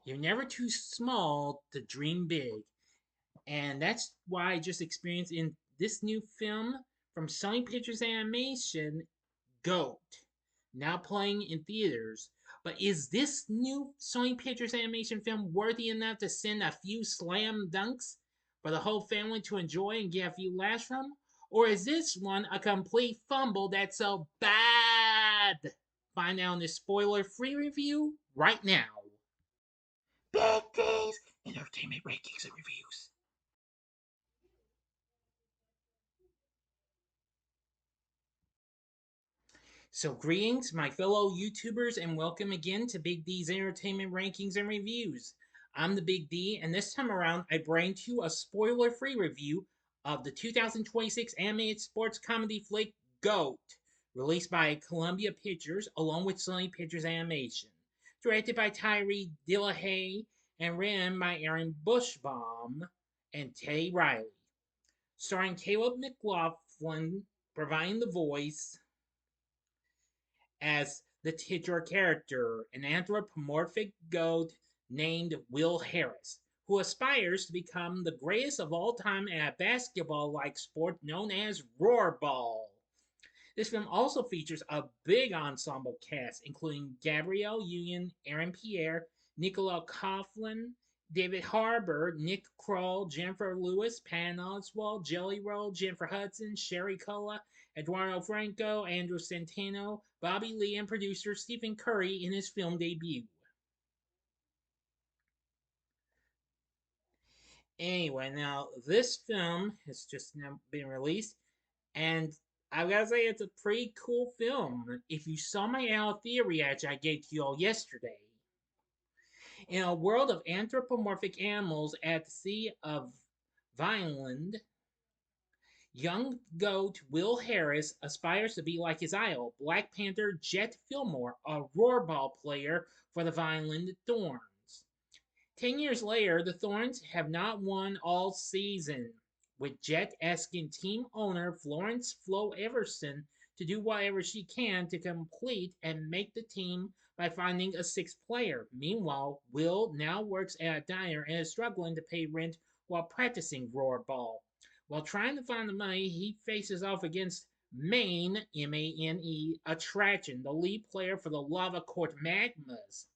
You're never too small to dream big. And that's why I just experienced in this new film from Sony Pictures Animation, Goat, now playing in theaters. But is this new Sony Pictures Animation film worthy enough to send a few slam dunks for the whole family to enjoy and get a few laughs from? Or is this one a complete fumble that's so bad? Find out in this spoiler free review right now. Big D's Entertainment Rankings and Reviews. So, greetings, my fellow YouTubers, and welcome again to Big D's Entertainment Rankings and Reviews. I'm the Big D, and this time around, I bring to you a spoiler free review of the 2026 animated sports comedy flick GOAT, released by Columbia Pictures along with Sony Pictures Animation, directed by Tyree Dillahay, and written by Aaron Bushbaum and Teddy Riley, starring Caleb McLaughlin providing the voice as the titular character, an anthropomorphic goat named Will Harris, who aspires to become the greatest of all time at a basketball like sport known as Rollerball. This film also features a big ensemble cast, including Gabrielle Union, Pierre, Nicola Coughlan, David Harbour, Nick Kroll, Jenifer Lewis, Pan Oswald, Jelly Roll, Jennifer Hudson, Sherry Cola, Eduardo Franco, Andrew Santino, Bobby Lee, and producer Stephen Curry in his film debut. Anyway, now this film has just now been released, and I gotta say it's a pretty cool film. If you saw my out theory reaction I gave to you all yesterday, in a world of anthropomorphic animals at the Sea of Vineland, young goat Will Harris aspires to be like his idol, Black Panther Jet Fillmore, a rollerball player for the Vineland Thorns. 10 years later, the Thorns have not won all season, with Jet asking team owner Florence Flo Everson to do whatever she can to complete and make the team by finding a sixth player. Meanwhile, Will now works at a diner and is struggling to pay rent while practicing rollerball. While trying to find the money, he faces off against Maine, M-A-N-E, Attraction, the lead player for the Lava Court Magmas.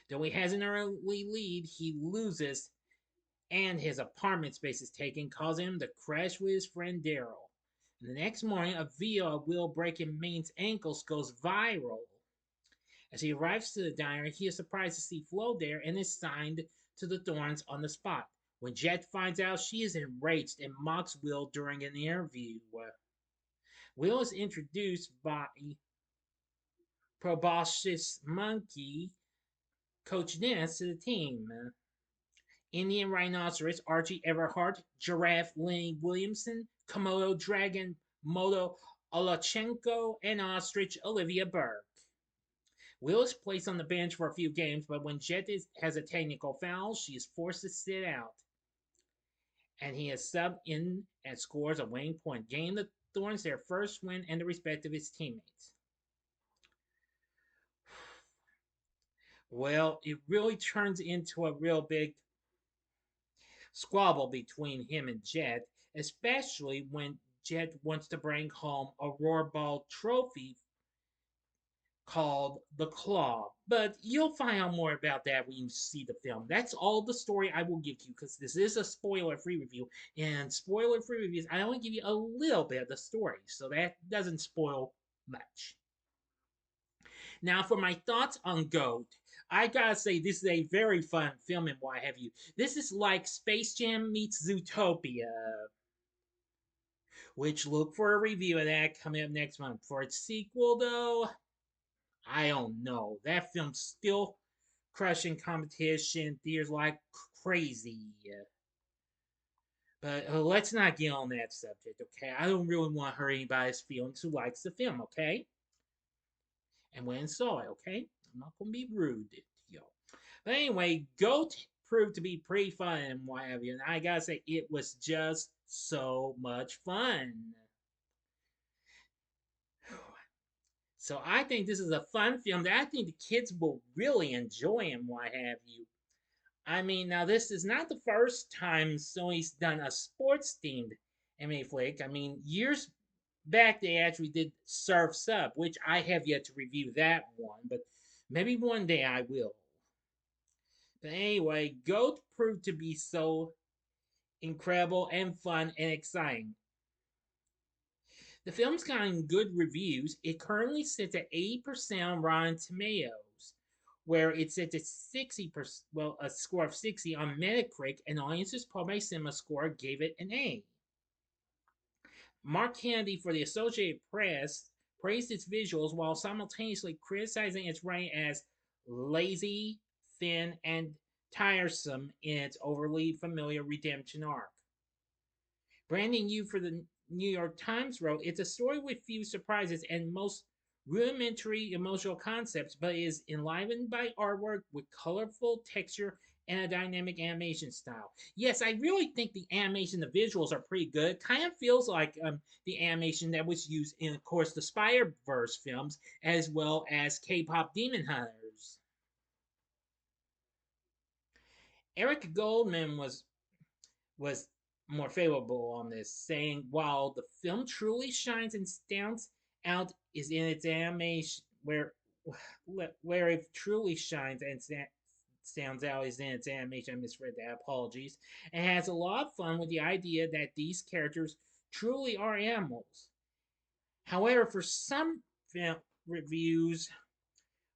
Though he has an early lead, he loses and his apartment space is taken, causing him to crash with his friend Daryl. The next morning, a video of Will breaking Maine's ankles goes viral. As he arrives to the diner, he is surprised to see Flo there and is signed to the Thorns on the spot. When Jet finds out, she is enraged and mocks Will during an interview. Will is introduced by proboscis monkey Coach Dennis to the team. Indian rhinoceros Archie Everhart, giraffe Lenny Williamson, Komodo dragon Moto Olachenko, and ostrich Olivia Burke. Will is placed on the bench for a few games, but when Jet has a technical foul, she is forced to sit out. And he is subbed in and scores a winning point, gaining the Thorns their first win and the respect of his teammates. Well, it really turns into a real big squabble between him and Jet, especially when Jet wants to bring home a Rollerball trophy called the Claw. But you'll find out more about that when you see the film. That's all the story I will give you because this is a spoiler-free review. And spoiler-free reviews, I only give you a little bit of the story, so that doesn't spoil much. Now, for my thoughts on Goat, I gotta say this is a very fun film and what have you. This is like Space Jam meets Zootopia, which look for a review of that coming up next month. For its sequel, though, I don't know. That film's still crushing competition, theaters like crazy. But let's not get on that subject, okay? I don't really want to hurt anybody's feelings who likes the film, okay? And went and saw it, okay? I'm not going to be rude to you. But anyway, Goat proved to be pretty fun and what have you. And I gotta say, it was just so much fun. So I think this is a fun film that I think the kids will really enjoy and what have you. I mean, now this is not the first time Sony's done a sports themed anime flick. I mean, years back they actually did Surf's Up, which I have yet to review that one, but maybe one day I will. But anyway, Goat proved to be so incredible and fun and exciting. The film's gotten good reviews. It currently sits at 80% on Rotten Tomatoes, where it sits at 60%, well, a score of 60 on Metacritic, and Audiences Poll by Cinema Score gave it an A. Mark Kennedy for the Associated Press praised its visuals while simultaneously criticizing its writing as lazy, thin, and tiresome in its overly familiar redemption arc. Brandon Yu for the New York Times wrote, "It's a story with few surprises and most rudimentary emotional concepts, but is enlivened by artwork with colorful texture and a dynamic animation style." Yes, I really think the animation, the visuals are pretty good. Kind of feels like the animation that was used in, of course, the Spider-Verse films, as well as K-pop Demon Hunters. Eric Goldman was more favorable on this, saying while the film truly shines and stands out is in its animation, where it truly shines and stands out is in its animation. I misread that. Apologies. And has a lot of fun with the idea that these characters truly are animals. However, for some film reviews,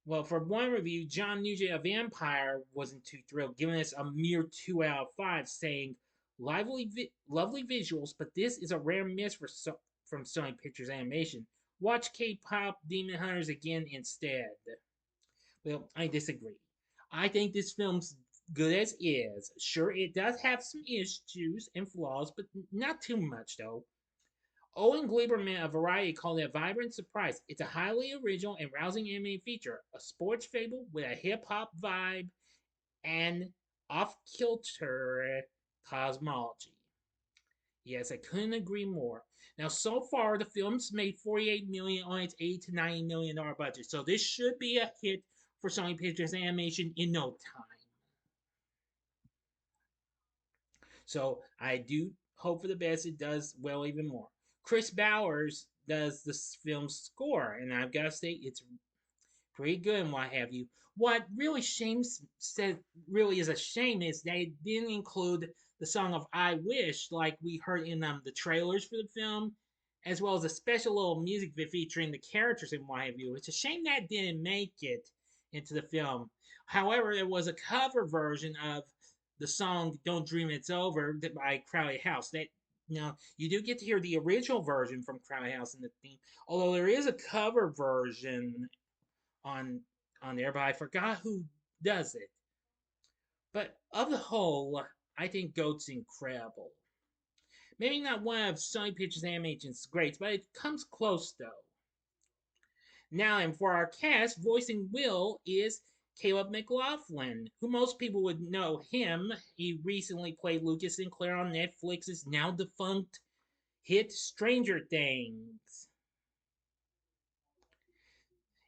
well, for one review, John Nugent of Empire wasn't too thrilled, giving us a mere 2 out of 5, saying, lovely visuals, but this is a rare miss from Sony Pictures Animation. Watch K-pop Demon Hunters again instead. Well, I disagree. I think this film's good as is. Sure, it does have some issues and flaws, but not too much, though. Owen Gleiberman of Variety called it a vibrant surprise. It's a highly original and rousing anime feature, a sports fable with a hip hop vibe and off kilter cosmology. Yes, I couldn't agree more. Now, so far, the film's made $48 million on its $80 to $90 million budget, so this should be a hit for Sony Pictures Animation in no time. So I do hope for the best. It does well even more. Chris Bowers does this film's score, and I've got to say it's pretty good and what have you. What really really is a shame is they didn't include the song of "I Wish" like we heard in the trailers for the film, as well as a special little music video featuring the characters and what have you. It's a shame that didn't make it into the film. However, there was a cover version of the song "Don't Dream It's Over" by Crowley House. That now you do get to hear the original version from Crowley House in the theme, although there is a cover version on on there, but I forgot who does it. But of the whole, I think Goat's incredible. Maybe not one of Sony Pictures Animation's greats, but it comes close though. Now, and for our cast, voicing Will is Caleb McLaughlin, who most people would know him. He recently played Lucas Sinclair on Netflix's now defunct hit Stranger Things.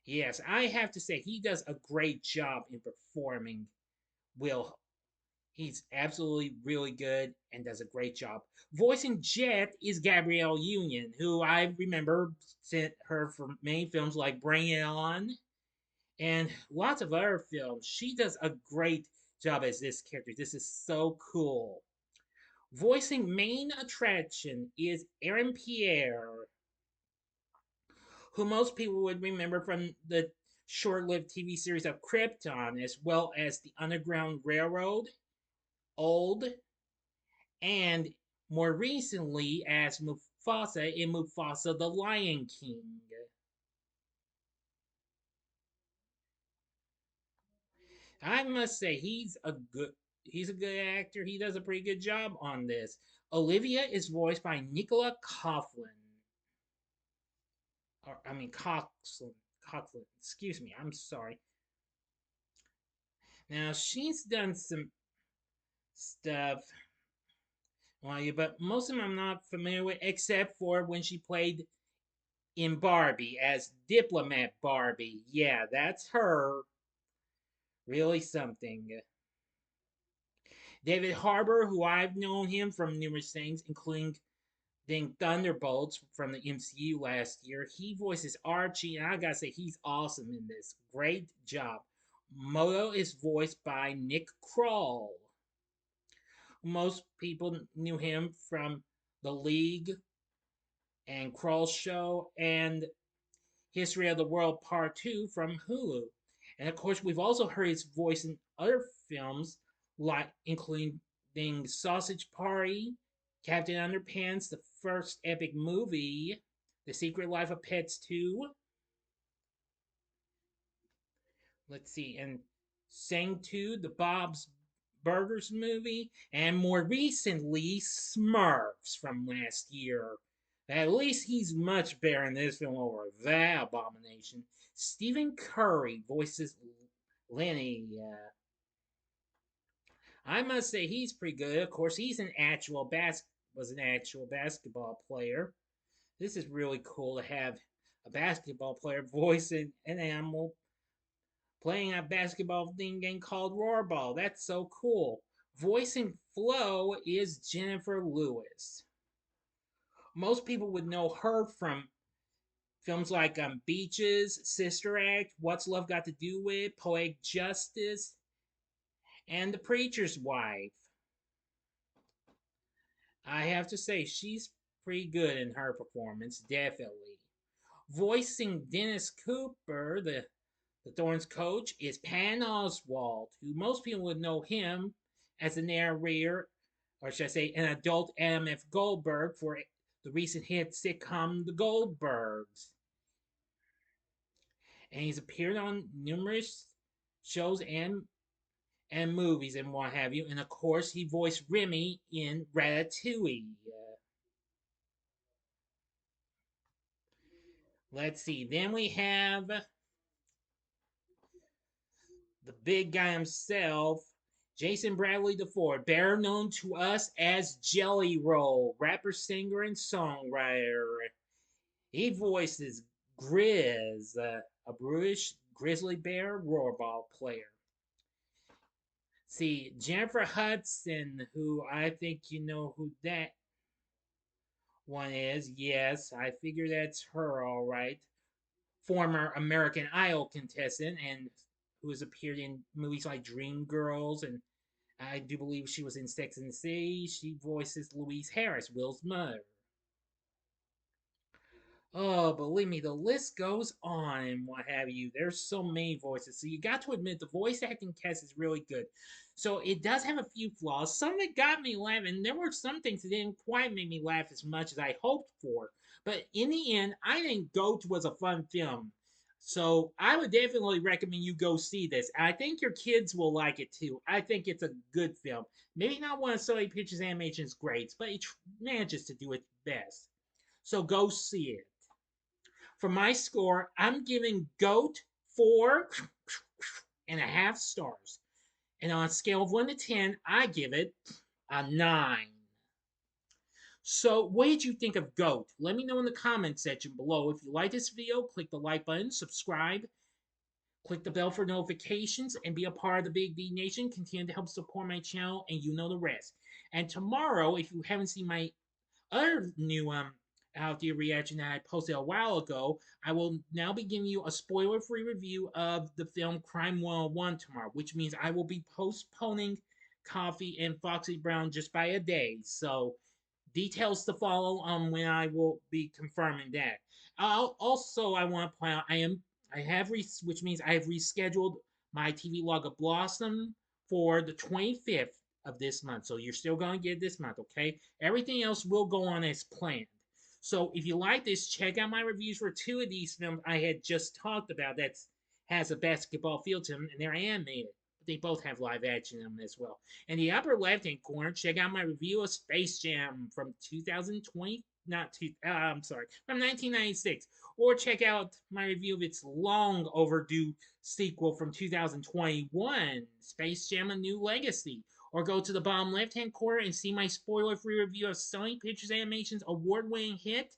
Yes, I have to say, he does a great job in performing Will. He's absolutely really good and does a great job. Voicing Jet is Gabrielle Union, who I remember sent her from many films like Bring It On and lots of other films. She does a great job as this character. This is so cool. Voicing main attraction is Aaron Pierre, who most people would remember from the short-lived TV series of Krypton, as well as the Underground Railroad, Old, and more recently as Mufasa in Mufasa the Lion King. I must say he's a good actor. He does a pretty good job on this. Olivia is voiced by Nicola Coughlan. Or I mean Coughlan. Excuse me. I'm sorry. Now she's done some stuff, well, but most of them I'm not familiar with, except for when she played in Barbie as Diplomat Barbie. Yeah, that's her. Really something. David Harbour, who I've known him from numerous things, including Thunderbolts from the MCU last year. He voices Archie, and I gotta say, he's awesome in this. Great job. Moto is voiced by Nick Kroll. Most people knew him from The League and Kroll Show and History of the World Part 2 from Hulu. And of course, we've also heard his voice in other films, like including Sausage Party, Captain Underpants, the first epic movie, The Secret Life of Pets 2. Let's see, and Sang 2, the Bob's Burgers movie, and more recently, Smurfs from last year. At least he's much better in this film over that abomination. Stephen Curry voices Lenny. I must say he's pretty good. Of course, he's was an actual basketball player. This is really cool to have a basketball player voicing an animal playing a basketball theme game called Roarball. That's so cool. Voicing Flo is Jenifer Lewis. Most people would know her from films like Beaches, Sister Act, What's Love Got to Do With, Poetic Justice, and The Preacher's Wife. I have to say, she's pretty good in her performance, definitely. Voicing Dennis Cooper, the Thorns coach, is Pan Oswalt, who most people would know him as the narrator, or should I say, an adult Adam F. Goldberg for the recent hit sitcom The Goldbergs. And he's appeared on numerous shows and movies and what have you. And of course, he voiced Remy in Ratatouille. Let's see. Then we have the big guy himself, Jason Bradley IV, better known to us as Jelly Roll, rapper, singer, and songwriter. He voices Grizz, a British grizzly bear roarball player. See, Jennifer Hudson, who I think you know who that one is. Yes, I figure that's her, all right. Former American Idol contestant and who has appeared in movies like Dreamgirls, and I do believe she was in Sex and the City. She voices Louise Harris, Will's mother. Oh, believe me, the list goes on and what have you. There's so many voices. So you got to admit the voice acting cast is really good. So it does have a few flaws. Some that got me laughing. There were some things that didn't quite make me laugh as much as I hoped for. But in the end, I think Goat was a fun film. So I would definitely recommend you go see this. I think your kids will like it too. I think it's a good film. Maybe not one of Sony Pictures Animation's greats, but it manages to do its best. So go see it. For my score, I'm giving Goat 4.5 stars. And on a scale of 1 to 10, I give it a 9. So, what did you think of Goat? Let me know in the comment section below. If you like this video, click the like button, subscribe, click the bell for notifications, and be a part of the Big D Nation. Continue to help support my channel, and you know the rest. And tomorrow, if you haven't seen my other new out the reaction that I posted a while ago, I will now be giving you a spoiler-free review of the film Crime 101 tomorrow, which means I will be postponing Coffee and Foxy Brown just by a day. So details to follow on when I will be confirming that. Also, I want to point out which means I have rescheduled my TV log of Blossom for the 25th of this month. So you're still going to get it this month, okay? Everything else will go on as planned. So if you like this, check out my reviews for 2 of these films I had just talked about that has a basketball feel to them, and they're animated. But they both have live action in them as well. In the upper left-hand corner, check out my review of Space Jam from 2020, from 1996. Or check out my review of its long overdue sequel from 2021, Space Jam: A New Legacy. Or go to the bottom left-hand corner and see my spoiler-free review of Sony Pictures Animation's award-winning hit,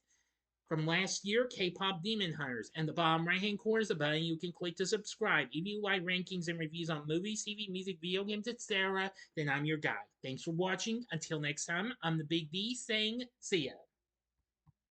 from last year, K-pop Demon Hunters. And the bottom right-hand corner is a button you can click to subscribe. If you like rankings and reviews on movies, TV, music, video games, etc., then I'm your guy. Thanks for watching. Until next time, I'm the Big D saying see ya.